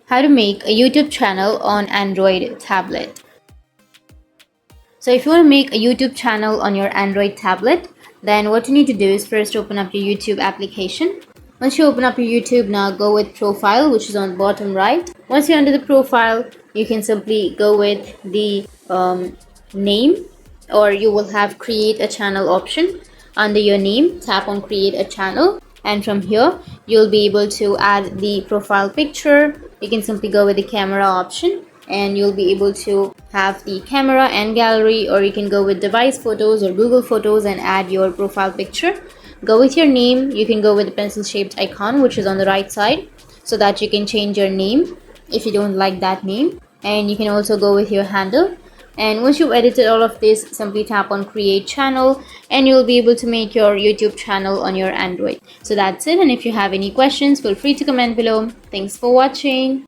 How to make a YouTube channel on Android tablet. So if you want to make a YouTube channel on your Android tablet, then what you need to do is first open up your YouTube application. Once you open up your YouTube, now go with profile, which is on the bottom right. Once you're under the profile, you can simply go with the name, or you will have create a channel option. Under your name, tap on create a channel, and from here you'll be able to add the profile picture. You can simply go with the camera option and you'll be able to have the camera and gallery, or you can go with device photos or Google Photos and add your profile picture. Go with your name. You can go with the pencil shaped icon, which is on the right side, so that you can change your name if you don't like that name. And you can also go with your handle. And once you've edited all of this, simply tap on create channel and you'll be able to make your YouTube channel on your Android. So that's it, and if you have any questions, feel free to comment below. Thanks for watching.